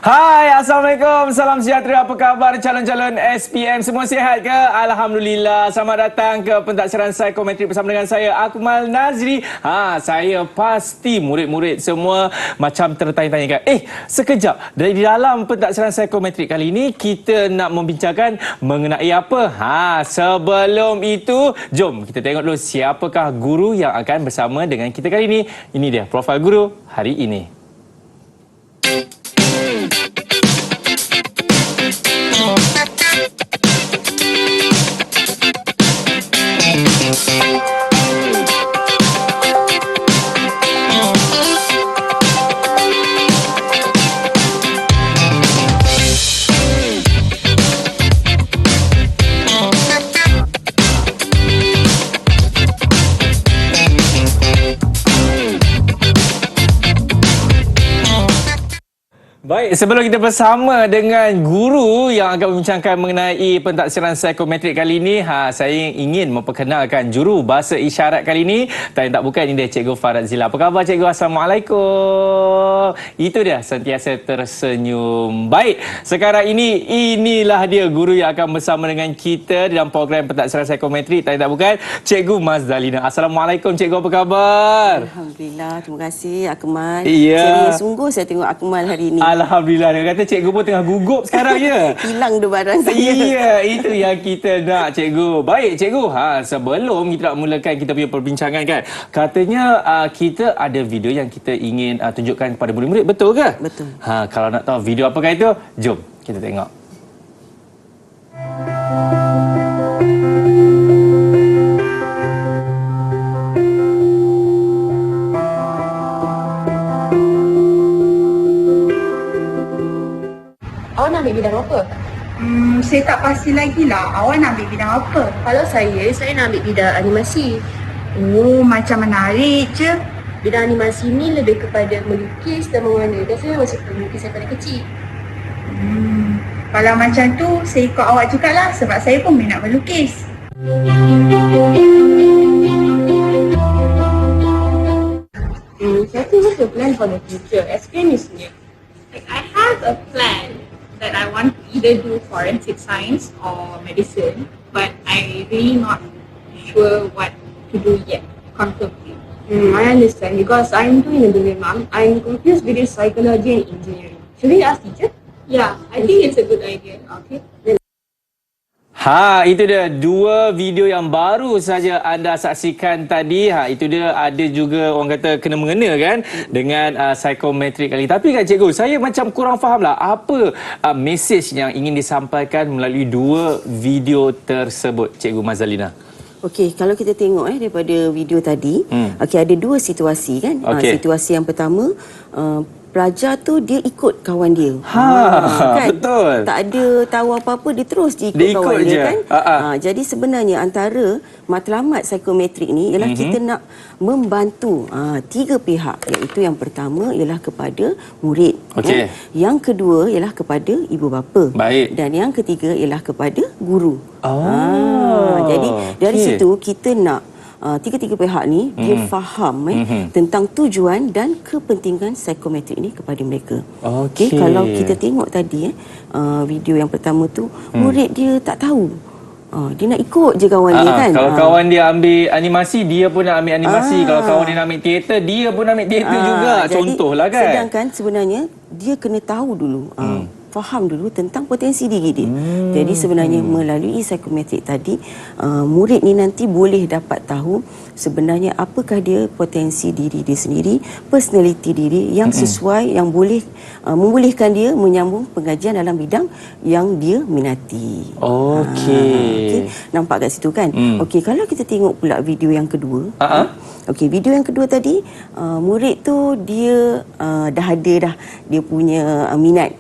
Hai, Assalamualaikum. Salam sejahtera. Apa khabar calon-calon SPM? Semua sihat ke? Alhamdulillah. Selamat datang ke pentadbiran psikometrik bersama dengan saya, Akmal Nazri. Saya pasti murid-murid semua macam tertanya-tanya. Sekejap. Dari dalam pentadbiran psikometrik kali ini, kita nak membincangkan mengenai apa? Sebelum itu, jom kita tengok dulu siapakah guru yang akan bersama dengan kita kali ini. Ini dia profil guru hari ini. Baik, sebelum kita bersama dengan guru yang akan membincangkan mengenai pentadbiran psikometrik kali ini, saya ingin memperkenalkan juru bahasa isyarat kali ini. Tak bukan, ini dia Cikgu Faradzila. Apa khabar Cikgu? Assalamualaikum. Itu dia, sentiasa tersenyum. Baik, sekarang ini inilah dia guru yang akan bersama dengan kita dalam program pentadbiran psikometrik. Tak bukan, Cikgu Mazdalina. Assalamualaikum Cikgu, apa khabar? Alhamdulillah, terima kasih Akmal. Ya. Sungguh saya tengok Akmal hari ini. Alhamdulillah, dia kata cikgu pun tengah gugup sekarang ya. Hilang tu barang saya. Ya, itu yang kita nak cikgu. Baik cikgu, sebelum kita nak mulakan kita punya perbincangan kan, katanya kita ada video yang kita ingin tunjukkan kepada murid-murid, betul ke? Betul. Kalau nak tahu video apakah itu, jom kita tengok. Awak nak ambil bidang apa? Saya tak pasti lagi lah. Awak nak ambil bidang apa? Kalau saya nak ambil bidang animasi. Oh, macam menarik je. Bidang animasi ni lebih kepada melukis dan mewarna. Dan saya masih melukis daripada kecil. Kalau macam tu, saya ikut awak jugalah sebab saya pun minat melukis. Saya tu what's your plan for the future? Explain it to me. Like, I have a plan that I want to either do forensic science or medicine, but I really not sure what to do yet, confirmly. I understand because I'm doing a dilemma. I'm confused between psychology and engineering. Should we ask teacher? Yeah, I think it's a good idea. Okay. Itu dia dua video yang baru saja anda saksikan tadi. Itu dia ada juga orang kata kena-mengena kan dengan psikometrik kali. Tapi kan cikgu, saya macam kurang faham lah apa mesej yang ingin disampaikan melalui dua video tersebut, Cikgu Mazdalina. Okey, kalau kita tengok daripada video tadi, ada dua situasi kan. Situasi yang pertama, pelajar tu dia ikut kawan dia. Kan? Betul. Tak ada tahu apa-apa, dia terus ikut kawan dia kan. Jadi sebenarnya antara matlamat psikometrik ni ialah kita nak membantu tiga pihak, iaitu yang pertama ialah kepada murid. Yang kedua ialah kepada ibu bapa. Baik. Dan yang ketiga ialah kepada guru. Jadi dari situ kita nak tiga-tiga pihak ni dia faham tentang tujuan dan kepentingan psikometrik ni kepada mereka. Kalau kita tengok tadi video yang pertama tu, murid dia tak tahu. Dia nak ikut je kawan dia kan. Kalau kawan dia ambil animasi, dia pun nak ambil animasi. Kalau kawan dia nak ambil teater, dia pun nak ambil teater juga. Contohlah kan. Sedangkan sebenarnya dia kena tahu dulu. Faham dulu tentang potensi diri dia. Jadi sebenarnya melalui psikometrik tadi, murid ni nanti boleh dapat tahu sebenarnya apakah dia potensi diri dia sendiri, personality diri yang sesuai, yang boleh membolehkan dia menyambung pengajian dalam bidang yang dia minati. Nampak kat situ kan? Kalau kita tengok pula video yang kedua. Video yang kedua tadi, murid tu dia dah ada dia punya minat.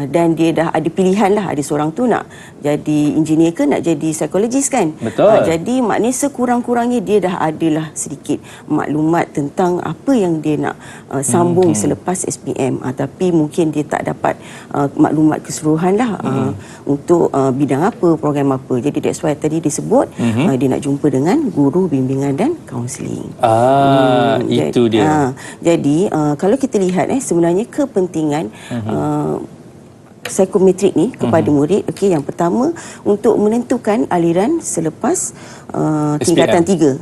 dan dia dah ada pilihan lah, ada seorang tu nak jadi engineer ke nak jadi psikologis kan. Betul. Jadi maknanya sekurang-kurangnya dia dah adalah sedikit maklumat tentang apa yang dia nak sambung selepas SPM, tapi mungkin dia tak dapat maklumat keseluruhan lah untuk bidang apa, program apa. Jadi that's why tadi disebut dia nak jumpa dengan guru bimbingan dan kaunseling. Itu dia. Jadi kalau kita lihat sebenarnya kepentingan psikometrik ni kepada murid, okey, yang pertama untuk menentukan aliran selepas tingkatan 3.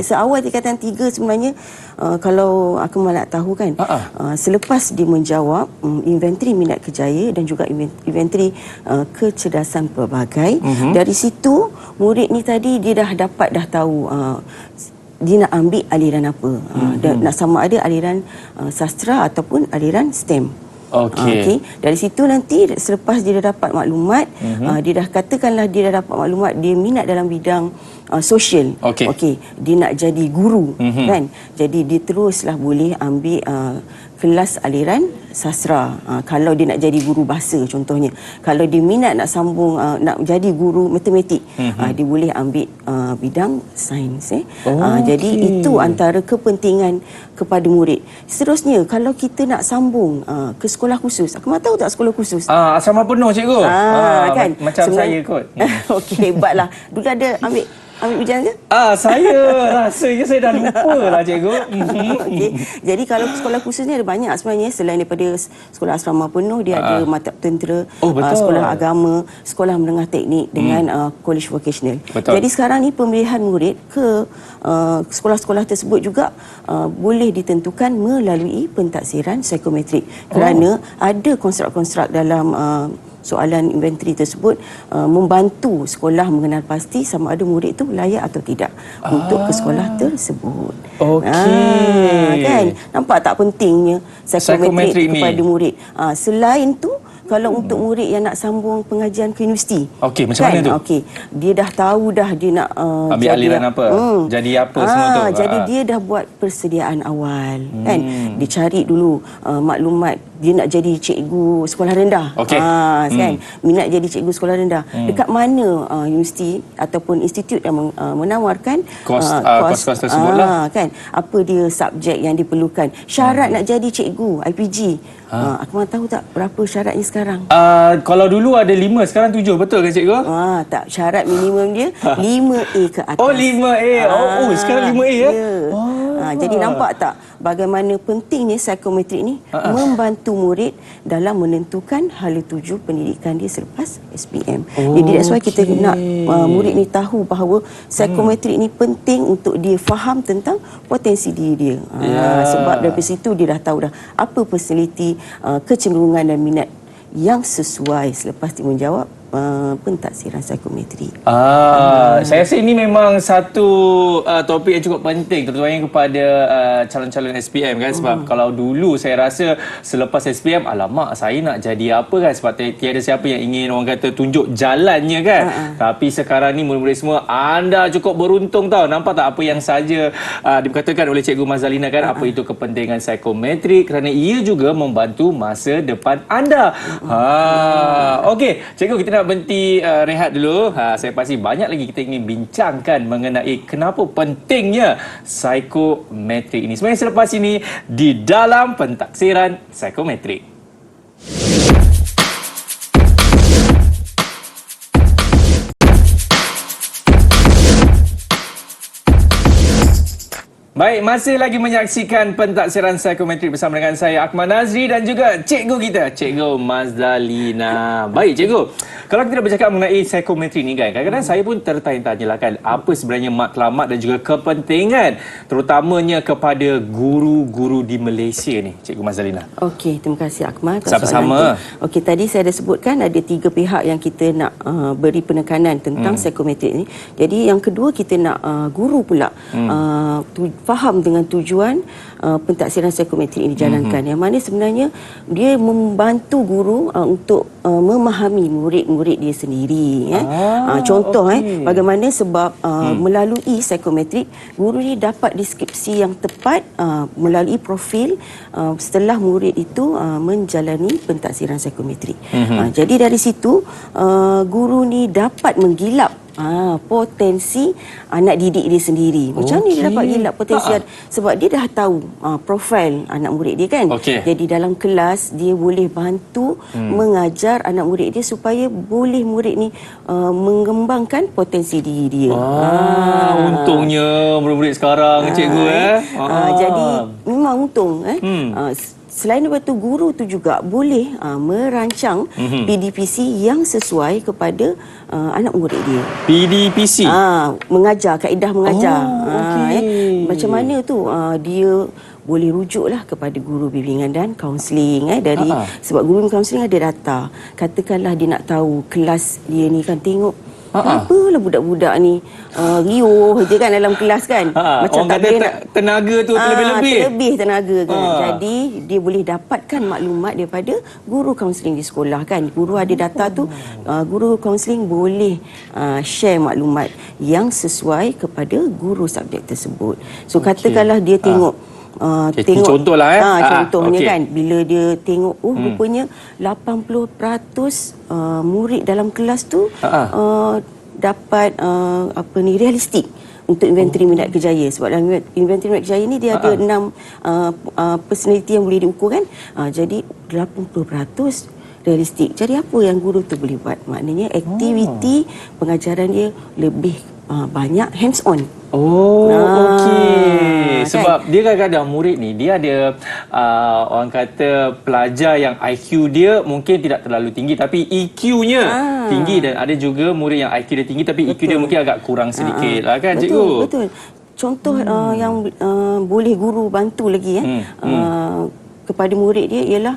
Seawal tingkatan 3 sebenarnya kalau aku malah tahu kan, selepas dia menjawab inventory minat kerjaya dan juga inventory kecerdasan pelbagai, dari situ murid ni tadi dia dah tahu dia nak ambil aliran apa, dan nak sama ada aliran sastra ataupun aliran STEM. Okey. Dari situ nanti selepas dia dah dapat maklumat, dia dah katakanlah dia dah dapat maklumat dia minat dalam bidang sosial. Okey. Dia nak jadi guru kan. Jadi dia teruslah boleh ambil kelas aliran sastra. Kalau dia nak jadi guru bahasa contohnya. Kalau dia minat nak sambung nak jadi guru matematik, dia boleh ambil bidang sains. Jadi itu antara kepentingan kepada murid. Seterusnya kalau kita nak sambung ke sekolah khusus. Aku mahu tahu tak sekolah khusus? Asrama penuh cikgu. Kan? Macam saya kot. Okey, hebatlah. Dulu ada ambil ujian ke? Saya rasanya saya dah lupa lah cikgu. Okay. Jadi kalau sekolah khusus ni ada banyak sebenarnya, selain daripada sekolah asrama penuh, dia ada maktab tentera, sekolah agama, sekolah menengah teknik dengan college vocational. Jadi sekarang ni pemilihan murid ke sekolah-sekolah tersebut juga boleh ditentukan melalui pentaksiran psikometrik, kerana ada konstruk-konstruk dalam soalan inventory tersebut membantu sekolah mengenal pasti sama ada murid itu layak atau tidak untuk ke sekolah tersebut. Kan? Nampak tak pentingnya psikometrik kepada murid? Selain tu, kalau untuk murid yang nak sambung pengajian ke universiti. Okey, macam mana tu? Okey, dia dah tahu dah dia nak ambil aliran apa, jadi apa semua tu. Jadi dia dah buat persediaan awal kan. Dia cari dulu maklumat dia nak jadi cikgu sekolah rendah. Kan? Minat jadi cikgu sekolah rendah. Dekat mana universiti ataupun institut yang menawarkan kos tersebutlah. Kan? Apa dia subjek yang diperlukan. Syarat nak jadi cikgu IPG. Aku mahu tahu tak berapa syaratnya sekarang? Kalau dulu ada 5, sekarang 7, betul ke cikgu? Tak, syarat minimum dia 5A ke atas. 5A. Sekarang 5A ya? Jadi nampak tak bagaimana pentingnya psikometrik ni membantu murid dalam menentukan hala tuju pendidikan dia selepas SPM. Jadi that's why kita nak murid ni tahu bahawa psikometrik ni penting untuk dia faham tentang potensi diri dia. Sebab dari situ dia dah tahu dah apa personality, kecenderungan dan minat yang sesuai selepas dia menjawab pentaksiran psikometrik. Saya rasa ini memang satu topik yang cukup penting, terutamanya kepada calon-calon SPM kan, sebab kalau dulu saya rasa selepas SPM, alamak saya nak jadi apa kan, sebab tiada siapa yang ingin orang kata tunjuk jalannya kan. Tapi sekarang ni murid-murid semua, anda cukup beruntung tau. Nampak tak apa yang saja dikatakan oleh Cikgu Mazalina kan, apa itu kepentingan psikometrik, kerana ia juga membantu masa depan anda. Okey, cikgu, kita nak berhenti rehat dulu. Saya pasti banyak lagi kita ingin bincangkan mengenai kenapa pentingnya psikometrik ini. Sebenarnya selepas ini di dalam pentaksiran psikometrik. Baik, masih lagi menyaksikan pentaksiran psikometrik bersama dengan saya, Akmal Nazri, dan juga cikgu kita, Cikgu Mazalina. Baik, cikgu. Kalau kita bercakap mengenai psikometrik ni kan, kadang-kadang saya pun tertanya-tanya lah kan, apa sebenarnya matlamat dan juga kepentingan terutamanya kepada guru-guru di Malaysia ni, Cikgu Mazalina? Okey, terima kasih Akmal. Sama-sama. Okey, tadi saya ada sebutkan ada 3 pihak yang kita nak beri penekanan tentang psikometrik ni. Jadi yang kedua, kita nak guru pula faham dengan tujuan pentaksiran psikometrik ini dijalankan, yang mana sebenarnya dia membantu guru untuk memahami murid-murid dia sendiri. Contoh bagaimana sebab melalui psikometrik guru ni dapat deskripsi yang tepat melalui profil setelah murid itu menjalani pentaksiran psikometrik. Jadi dari situ guru ni dapat menggilap potensi anak didik dia sendiri. Macam ni dia dapat gilap potensi sebab dia dah tahu profil anak murid dia kan. Jadi dalam kelas dia boleh bantu mengajar anak murid dia supaya boleh murid ni mengembangkan potensi diri dia. Untungnya murid-murid sekarang cikgu jadi memang untung Selain daripada itu, guru tu juga boleh merancang PDPC yang sesuai kepada anak murid dia. PDPC? Mengajar, kaedah mengajar. Macam mana tu dia boleh rujuklah kepada guru bimbingan dan kaunseling dari sebab guru kaunseling ada data. Katakanlah dia nak tahu kelas dia ni kan, tengok apalah budak-budak ni riuh je kan dalam kelas kan. Macam orang kata tenaga tu terlebih-lebih. Terlebih tenaga kan. Jadi dia boleh dapatkan maklumat daripada guru kaunseling di sekolah kan. Guru ada data tu, guru kaunseling boleh share maklumat yang sesuai kepada guru subjek tersebut. So katakanlah dia tengok contohlah contohnya kan, bila dia tengok rupanya 80% murid dalam kelas tu dapat realistik untuk inventory minat kerjaya. Sebab dalam inventory minat kerjaya ni dia ada 6 personality yang boleh diukur kan. Jadi 80% realistik. Jadi apa yang guru tu boleh buat? Maknanya aktiviti pengajaran dia lebih banyak hands on. Sebab dia kadang-kadang murid ni dia ada orang kata pelajar yang IQ dia mungkin tidak terlalu tinggi tapi EQ-nya tinggi, dan ada juga murid yang IQ dia tinggi tapi EQ dia mungkin agak kurang sedikit lah kan cikgu. Betul. Contoh yang boleh guru bantu lagi kepada murid dia ialah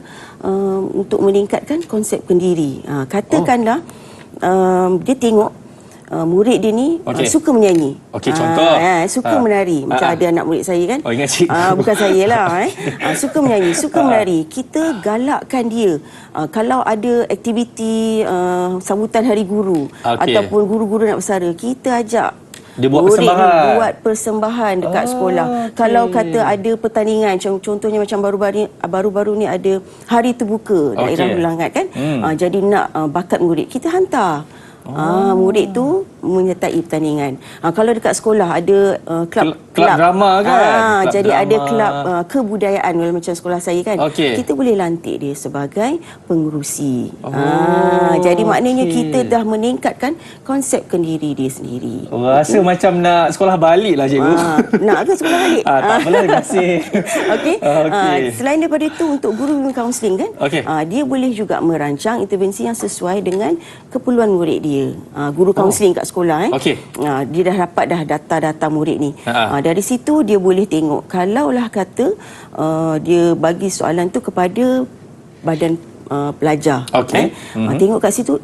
untuk meningkatkan konsep pendiri. Katakanlah dia tengok murid dia ni suka menyanyi. Contoh. Suka menari. Macam ada anak murid saya kan. Ingat cik. Bukan saya lah. Suka menyanyi, suka menari. Kita galakkan dia. Kalau ada aktiviti sambutan hari guru ataupun guru-guru nak bersara, kita ajak dia buat persembahan dekat sekolah. Kalau kata ada pertandingan, contohnya macam baru-baru ni ada hari terbuka daerah Belangat kan. Jadi nak bakat murid, kita hantar murid tu menyertai pertandingan. Kalau dekat sekolah ada kelab drama kan. Jadi drama. Ada kelab kebudayaan macam sekolah saya kan. Kita boleh lantik dia sebagai pengurusi. Jadi maknanya kita dah meningkatkan konsep kendiri dia sendiri. Rasa macam nak sekolah balik lah cikgu. Nak ke sekolah balik? Tak apalah, terima kasih. Selain daripada itu, untuk guru kaunseling kan, dia boleh juga merancang intervensi yang sesuai dengan keperluan murid dia. Guru kaunseling kat sekolah dia dah dapat data-data murid ni. Dari situ dia boleh tengok, kalaulah kata dia bagi soalan tu kepada badan pelajar tengok kat situ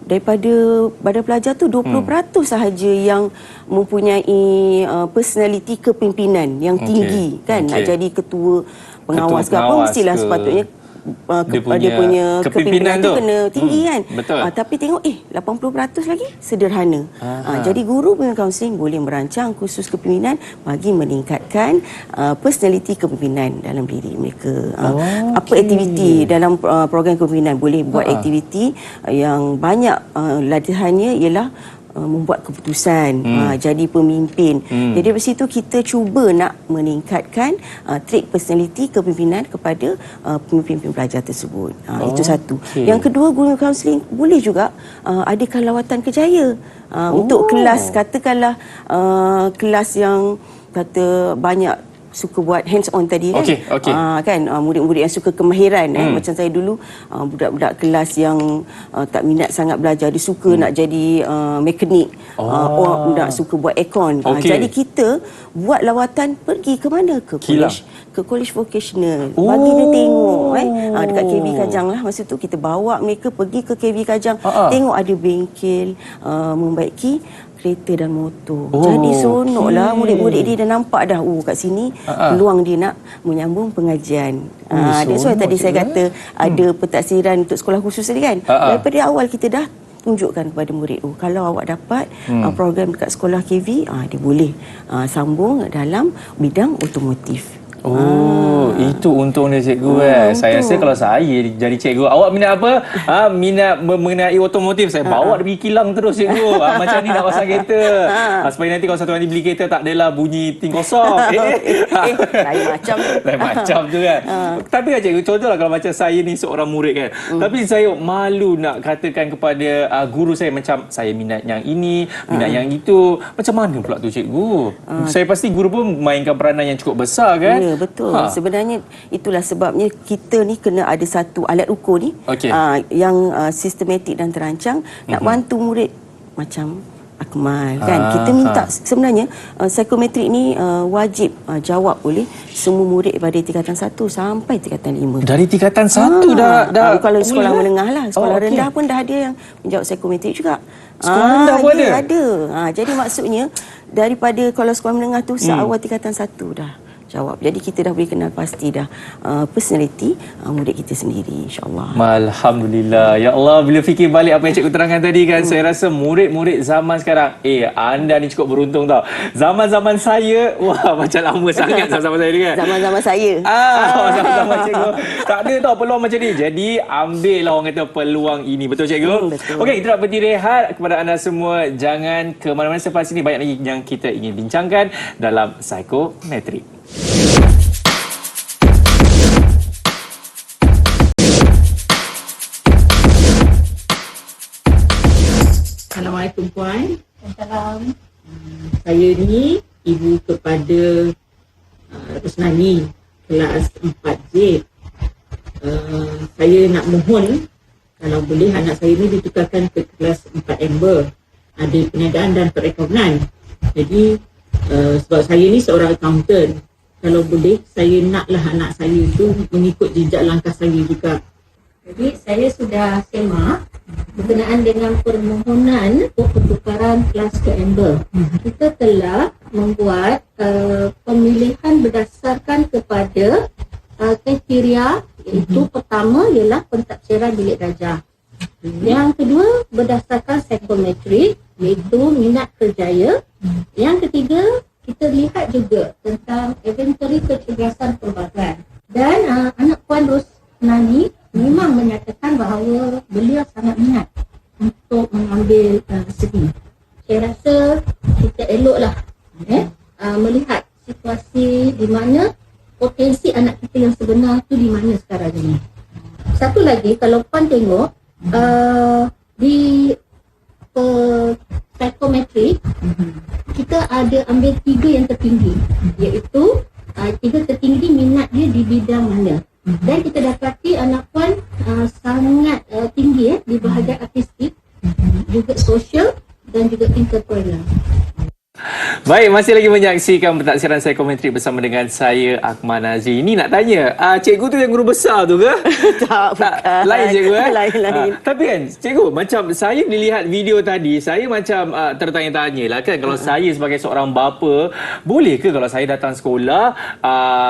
daripada badan pelajar tu 20% sahaja yang mempunyai personality kepimpinan yang tinggi kan. Nak jadi ketua pengawas ke apa, mestilah sepatutnya dia punya kepimpinan tu kena tinggi kan. Tapi tengok 80% lagi sederhana. Jadi guru punya kaunseling boleh merancang khusus kepimpinan bagi meningkatkan personality kepimpinan dalam diri mereka. Apa aktiviti dalam program kepimpinan, boleh buat aktiviti yang banyak latihannya ialah membuat keputusan, jadi pemimpin. Jadi dari situ kita cuba nak meningkatkan trait personality kepimpinan kepada pemimpin pelajar tersebut. Itu satu. Yang kedua, guru kaunseling boleh juga adakan lawatan kerjaya untuk kelas. Katakanlah kelas yang kata banyak suka buat hands on tadi kan. Kan murid-murid yang suka kemahiran macam saya dulu, budak-budak kelas yang tak minat sangat belajar, dia suka nak jadi mekanik, nak suka buat aircon. Jadi kita buat lawatan pergi ke mana? Ke college vocational, bagi dia tengok dekat KV Kajang lah. Masa tu kita bawa mereka pergi ke KV Kajang. Tengok ada bengkel, membaiki kereta dan motor. Jadi seronok lah murid-murid dia dah nampak dah. Kat sini peluang dia nak menyambung pengajian. That's why tadi saya kata ada pentaksiran untuk sekolah khusus tadi kan. Daripada awal kita dah tunjukkan kepada murid kalau awak dapat program dekat sekolah KV, dia boleh sambung dalam bidang otomotif. Itu untungnya cikgu Saya rasa kalau saya jadi cikgu, awak minat apa? Minat mengenai otomotif, saya bawa dia pergi kilang terus cikgu. Macam ni nak pasang kereta. Supaya nanti kalau satu hari beli kereta tak adalah bunyi ting kosong. Lain macam tu. Lain macam tu kan. Tapi kan cikgu, contohlah kalau macam saya ni seorang murid kan. Tapi saya malu nak katakan kepada guru saya macam saya minat yang ini, minat yang itu. Macam mana pula tu cikgu? Saya pasti guru pun mainkan peranan yang cukup besar kan? Ya, betul. Sebenarnya itulah sebabnya kita ni kena ada satu alat ukur ni yang sistematik dan terancang nak bantu murid macam Akmal kan. Kita minta sebenarnya psikometrik ni wajib jawab oleh semua murid pada tingkatan 1 sampai tingkatan 5. Dari tingkatan 1 dah kalau sekolah menengah lah, sekolah rendah pun dah ada yang menjawab psikometrik juga. Sekolah rendah pun ada? Jadi maksudnya daripada kalau sekolah menengah tu seawal tingkatan 1 dah jawab. Jadi kita dah boleh kenal pasti dah personality murid kita sendiri, insyaAllah. Alhamdulillah. Ya Allah, bila fikir balik apa yang cikgu terangkan tadi kan, saya rasa murid-murid zaman sekarang, anda ni cukup beruntung tau. Zaman-zaman saya, macam lama sangat zaman saya ni kan. Zaman-zaman saya. Zaman-zaman cikgu. Tak ada tau peluang macam ni. Jadi, ambil lah orang kata peluang ini. Betul cikgu? Betul. Okey, kita nak berhenti rehat. Kepada anda semua, jangan ke mana-mana. Selepas ini banyak lagi yang kita ingin bincangkan dalam psikometrik. Assalamualaikum Puan. Assalamualaikum. Saya ni ibu kepada Usnani kelas 4J. Saya nak mohon kalau boleh anak saya ni ditukarkan ke kelas 4 Amber. Ada peniadaan dan perakaunan. Jadi sebab saya ni seorang accountant, kalau boleh saya naklah anak saya itu mengikut jejak langkah saya juga. Jadi saya sudah semak berkenaan dengan permohonan untuk pertukaran kelas ke Amber. Kita telah membuat pemilihan berdasarkan kepada kriteria, iaitu pertama ialah pentadbiran bilik darjah. Yang kedua berdasarkan psikometrik, iaitu minat kerjaya. Yang ketiga kita lihat juga tentang inventory kecergasan perbagan. Dan anak Puan Rosnani memang menyatakan bahawa beliau sangat minat untuk mengambil segi. Saya rasa kita eloklah melihat situasi di mana potensi anak kita yang sebenar tu di mana sekarang ini. Satu lagi, kalau Puan tengok di psikometrik, kita ada ambil 3 yang tertinggi, iaitu 3 tertinggi minat dia di bidang mana. Dan kita dapati anak Puan sangat tinggi di bahagian artistik, juga sosial dan juga interpersonal. Baik, masih lagi menyaksikan pentaksiran psikometrik bersama dengan saya, Akmal Nazri. Ini nak tanya, cikgu tu yang guru besar tu ke? Tak, bukan. Lain cikgu Lain. Tapi kan, cikgu, macam saya melihat video tadi, saya macam tertanya-tanya lah kan. Kalau saya sebagai seorang bapa, boleh ke kalau saya datang sekolah,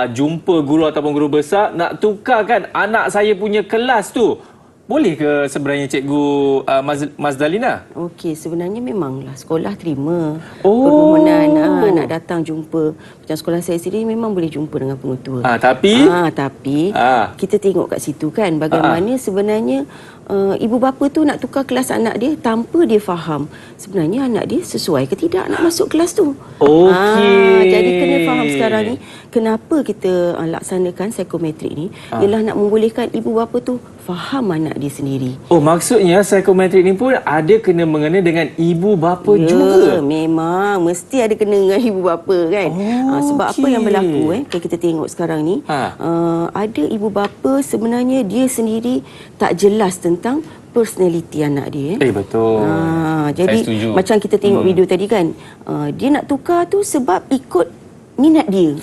jumpa guru ataupun guru besar, nak tukarkan anak saya punya kelas tu? Boleh ke sebenarnya cikgu Mazdalina? Okey, sebenarnya memanglah sekolah terima permohonan nak datang jumpa. Macam sekolah saya sendiri memang boleh jumpa dengan pengetua. Tapi kita tengok kat situ kan bagaimana sebenarnya ibu bapa tu nak tukar kelas anak dia tanpa dia faham sebenarnya anak dia sesuai ke tidak nak masuk kelas tu. Jadi kena faham sekarang ni kenapa kita laksanakan psikometrik ni ialah nak membolehkan ibu bapa tu faham anak dia sendiri. Maksudnya psikometrik ni pun ada kena mengena dengan ibu bapa juga? Memang mesti ada kena dengan ibu bapa kan. Sebab apa yang berlaku kalau kita tengok sekarang ni ada ibu bapa sebenarnya dia sendiri tak jelas tentang personality anak dia. Betul. Jadi macam kita tengok video tadi kan, dia nak tukar tu sebab ikut minat dia.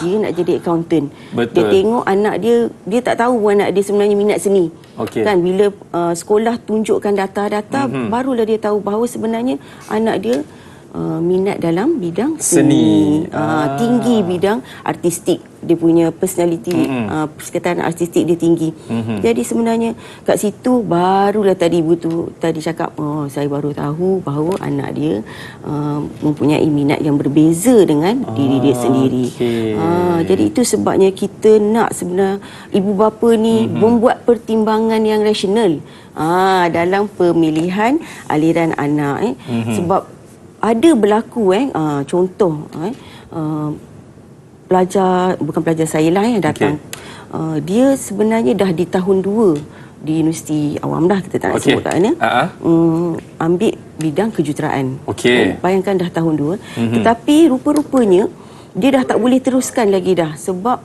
Dia nak jadi accountant. Betul. Dia tengok anak dia tak tahu anak dia sebenarnya minat seni. Okey. Kan bila sekolah tunjukkan data-data, barulah dia tahu bahawa sebenarnya anak dia minat dalam bidang seni. Tinggi bidang artistik. Dia punya personality, persekitaran artistik dia tinggi. Jadi sebenarnya kat situ barulah tadi ibu tu tadi cakap, saya baru tahu bahawa anak dia mempunyai minat yang berbeza dengan diri dia sendiri. Jadi itu sebabnya kita nak sebenarnya ibu bapa ni membuat pertimbangan yang rasional dalam pemilihan aliran anak. Sebab ada berlaku contoh bukan pelajar saya lah yang datang. Dia sebenarnya dah di tahun 2 di Universiti Awam dah, kita tak nak sebut kat mana. Ambil bidang kejuruteraan. Bayangkan dah tahun 2. Tetapi rupa-rupanya dia dah tak boleh teruskan lagi dah sebab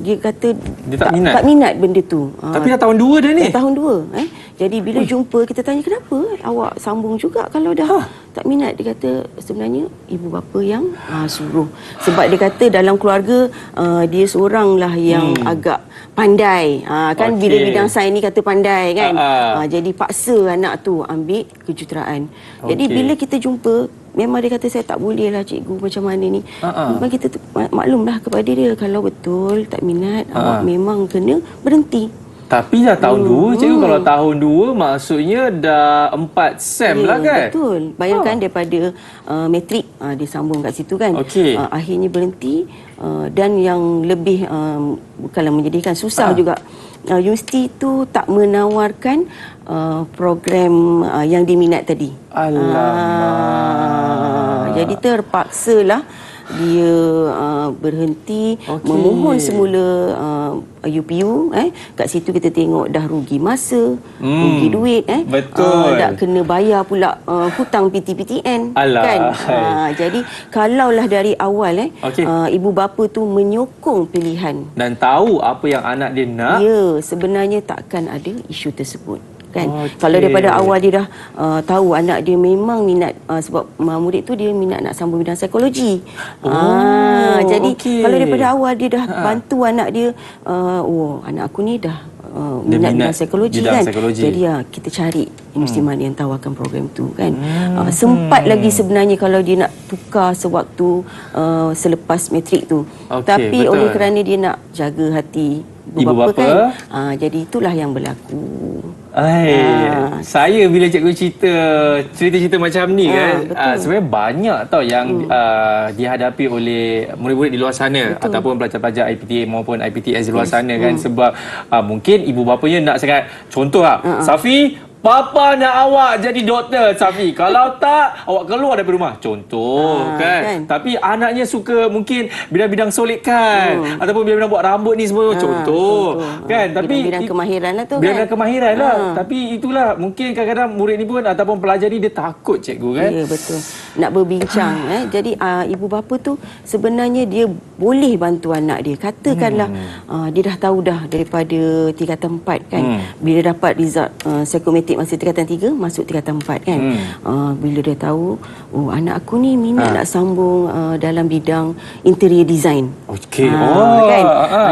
dia kata dia tak minat benda tu. Tapi dah tahun 2 dah ni. Dah tahun 2. Jadi bila jumpa kita tanya kenapa awak sambung juga kalau dah tak minat. Dia kata sebenarnya ibu bapa yang suruh. Sebab dia kata dalam keluarga dia seorang lah yang agak pandai. Kan bila bidang sains ni kata pandai kan. Jadi paksa anak tu ambil kejuruteraan. Jadi bila kita jumpa, memang dia kata saya tak boleh lah cikgu macam mana ni. Memang kita maklumlah kepada dia kalau betul tak minat awak memang kena berhenti. Tapi dah tahun 2 cikgu. Kalau tahun 2 maksudnya dah 4 sem lah kan. Betul. Bayangkan daripada matrik dia sambung kat situ kan. Akhirnya berhenti dan yang lebih bukanlah menyedihkan, susah juga. Universiti itu tak menawarkan program yang diminat tadi. Jadi terpaksalah dia berhenti, memohon semula UPU. Kat situ kita tengok dah rugi masa, rugi duit. Betul. Dah kena bayar pula hutang PTPTN. kan. Jadi kalaulah dari awal ibu bapa tu menyokong pilihan dan tahu apa yang anak dia nak, sebenarnya takkan ada isu tersebut. Kan. Kalau daripada awal dia dah tahu anak dia memang minat sebab murid tu dia minat nak sambung bidang psikologi. Jadi kalau daripada awal dia dah bantu anak dia, anak aku ni dah minat bidang psikologi kan. Jadi kita cari universiti mana yang tawarkan program tu kan. Sempat lagi sebenarnya kalau dia nak tukar sewaktu selepas matrik tu. Tapi betul. Oleh kerana dia nak jaga hati ibu bapa kan. Jadi itulah yang berlaku. Saya bila cikgu cerita-cerita macam ni kan, sebenarnya banyak tau yang dihadapi oleh murid-murid di luar sana ataupun pelajar-pelajar IPTA maupun IPTS di luar sana kan. Sebab mungkin ibu bapanya nak sangat, contoh Safi, Papa nak awak jadi doktor, Safi. Kalau tak, awak keluar dari rumah. Contoh kan. Tapi anaknya suka mungkin bidang-bidang solik kan. Ataupun bidang-bidang buat rambut ni semua. Contoh. Kan. Tapi bidang kemahiran lah tu kan. Bidang kemahiran lah. Tapi itulah, mungkin kadang-kadang murid ni pun ataupun pelajar ni dia takut cikgu kan. Ya, betul. Nak berbincang. Jadi ibu bapa tu sebenarnya dia boleh bantu anak dia. Katakanlah dia dah tahu dah daripada tingkatan 4 kan. Bila dapat result psikometrik masa tingkatan 3 masuk tingkatan 4 kan. Bila dia tahu anak aku ni minat nak sambung dalam bidang interior design. Kan.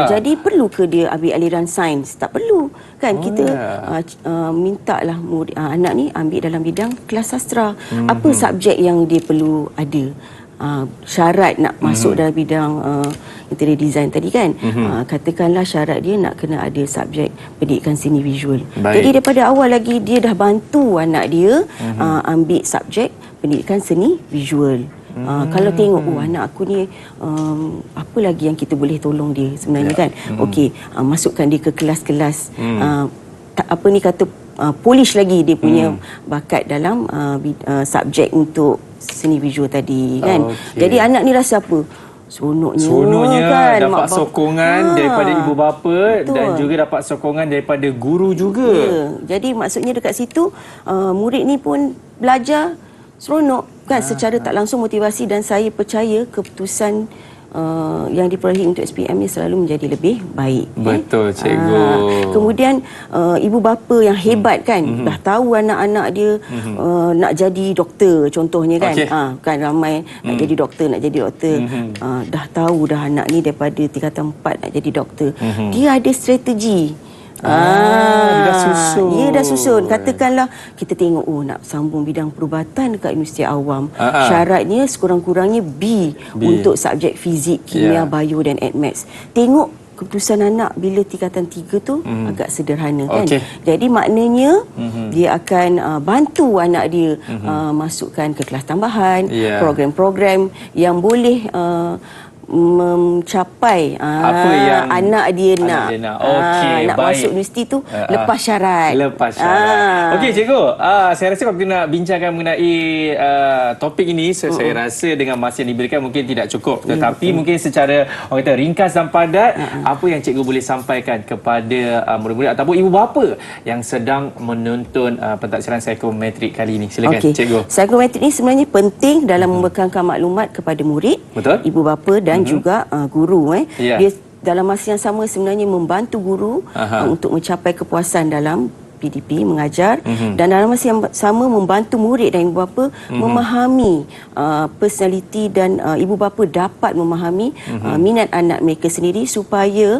Jadi perlu ke dia ambil aliran sains? Tak perlu kan. Kita mintalah anak ni ambil dalam bidang kelas sastra. Apa subjek yang dia perlu ada? Syarat nak masuk dalam bidang interior design tadi kan. Katakanlah syarat dia nak kena ada subjek pendidikan seni visual. Jadi daripada awal lagi dia dah bantu anak dia ambil subjek pendidikan seni visual. Kalau tengok anak aku ni apa lagi yang kita boleh tolong dia sebenarnya kan. Okey, masukkan dia ke kelas-kelas apa ni kata polish lagi dia punya bakat dalam subjek untuk seni visual tadi kan. Jadi anak ni rasa apa? Seronoknya kan, dapat sokongan daripada ibu bapa. Betul. Dan juga dapat sokongan daripada guru juga. Jadi maksudnya dekat situ murid ni pun belajar seronok kan, secara tak langsung motivasi. Dan saya percaya keputusan yang diperolehi untuk SPM ni selalu menjadi lebih baik. Betul, cikgu. Kemudian ibu bapa yang hebat kan, dah tahu anak-anak dia nak jadi doktor contohnya kan. Okey. Kan ramai nak jadi doktor, dah tahu dah anak ni daripada tingkatan 4 nak jadi doktor. Dia ada strategi. Dia dah susun. Dia dah susun. Katakanlah kita tengok nak sambung bidang perubatan dekat Universiti Awam. Syaratnya sekurang-kurangnya B untuk subjek fizik, kimia, bio dan admaths. Tengok keputusan anak bila tingkatan 3 tu agak sederhana kan. Jadi maknanya dia akan bantu anak dia masukkan ke kelas tambahan, program-program yang boleh mencapai apa yang anak dia nak. Okey, nak baik. masuk universiti tu lepas syarat. Lepas syarat. Okey, cikgu. Saya rasa kalau kita nak bincangkan mengenai topik ini, saya rasa dengan masa yang diberikan mungkin tidak cukup. Tetapi mungkin secara orang kata ringkas dan padat, apa yang cikgu boleh sampaikan kepada murid-murid ataupun ibu bapa yang sedang menonton pentaksyaran psikometrik kali ini. Silakan, cikgu. Psikometrik ni sebenarnya penting dalam membekalkan maklumat kepada murid, Betul. ibu bapa dan juga guru. Ya. Dia dalam masa yang sama sebenarnya membantu guru untuk mencapai kepuasan dalam PDP mengajar dan dalam masa yang sama membantu murid dan ibu bapa memahami personaliti dan ibu bapa dapat memahami minat anak mereka sendiri supaya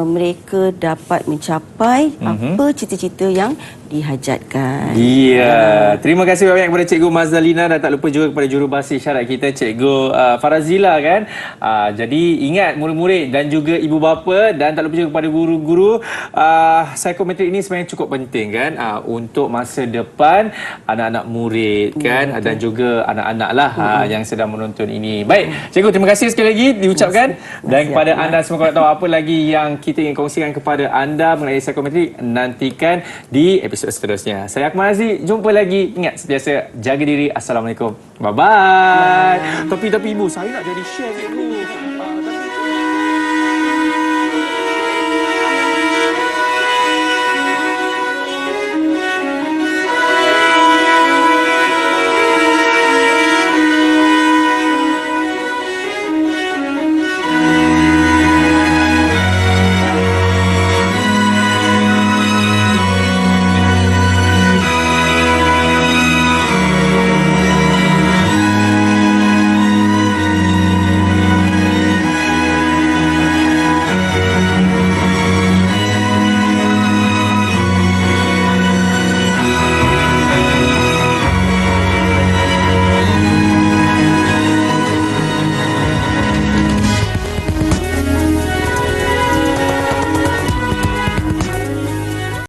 mereka dapat mencapai apa cita-cita yang dihajatkan. Ya, terima kasih banyak kepada Cikgu Mazalina dan tak lupa juga kepada jurubahasa isyarat kita Cikgu Farazila kan. Jadi ingat murid-murid dan juga ibu bapa dan tak lupa juga kepada guru-guru, psikometrik ini sebenarnya cukup penting kan untuk masa depan anak-anak murid kan dan juga anak-anak lah yang sedang menonton ini. Baik, Cikgu terima kasih sekali lagi diucapkan dan kepada anda semua kalau tahu apa lagi yang kita ingin kongsikan kepada anda mengenai psikometrik, nantikan di episod seterusnya. Saya Akmal Aziz, jumpa lagi. Ingat sentiasa jaga diri. Assalamualaikum. Bye-bye. Tapi ibu, saya nak jadi chef cikgu.